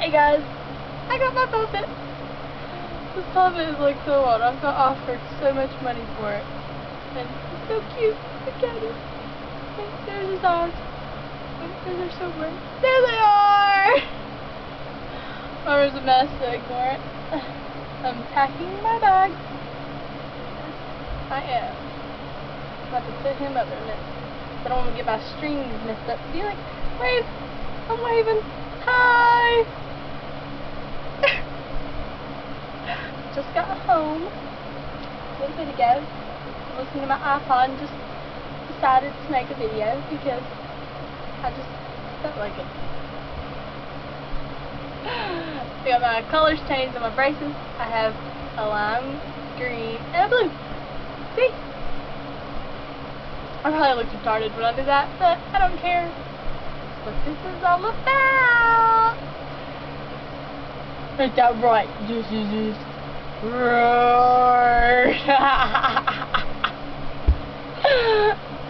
Hey guys, I got my puppet. This puppet is like so old. I've got offered so much money for it. And it's so cute. Look at it. And there's his eyes. And they're so weird. There they are! Mama's a mess, so ignore it. I'm packing my bag. I am. I'm about to put him up in a minute. I don't want to get my strings messed up. See, like, wave. I'm waving. Hi! Just got home a little bit ago. Listening to my iPod and just decided to make a video because I just felt like it. I got my colors changed on my braces. I have a lime green and a blue. See? I probably look retarded when I do that, but I don't care. That's what this is all about. Ain't that right? This is roar.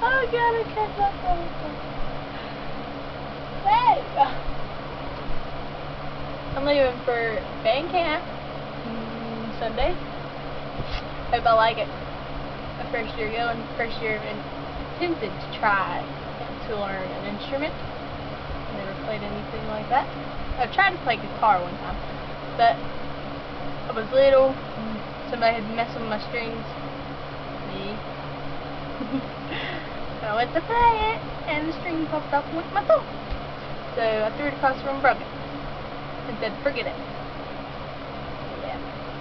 Oh god, I can't stop that. Hey! I'm leaving for band camp Sunday. Hope I like it. My first year going, first year intended to try to learn an instrument. Never played anything like that. I've tried to play guitar one time, but I was little. Somebody had messed with my strings. Me. And I went to play it, and the string popped off and went to my thumb. So I threw it across the room and broke it. And said, forget it. Yeah.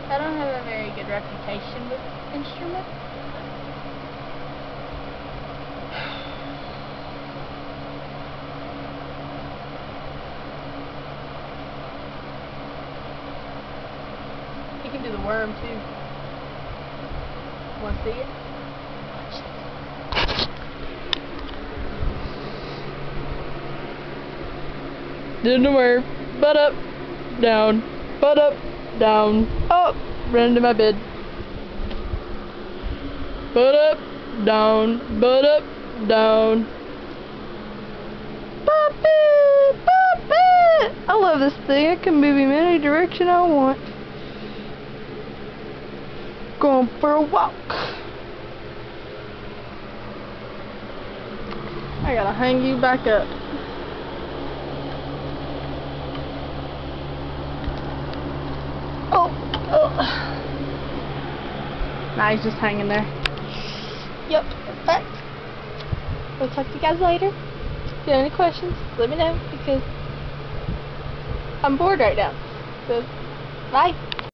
I don't have a very good reputation with instruments. You can do the worm too. Want to see it? Did the worm. Butt up, down, butt up, down, up, ran into my bed. Butt up, down, butt up, down. Puppet, puppet! I love this thing. I can move him any direction I want. Going for a walk. I gotta hang you back up. Nah, he's just hanging there. Yep, but we'll talk to you guys later. If you have any questions, let me know because I'm bored right now. So, bye.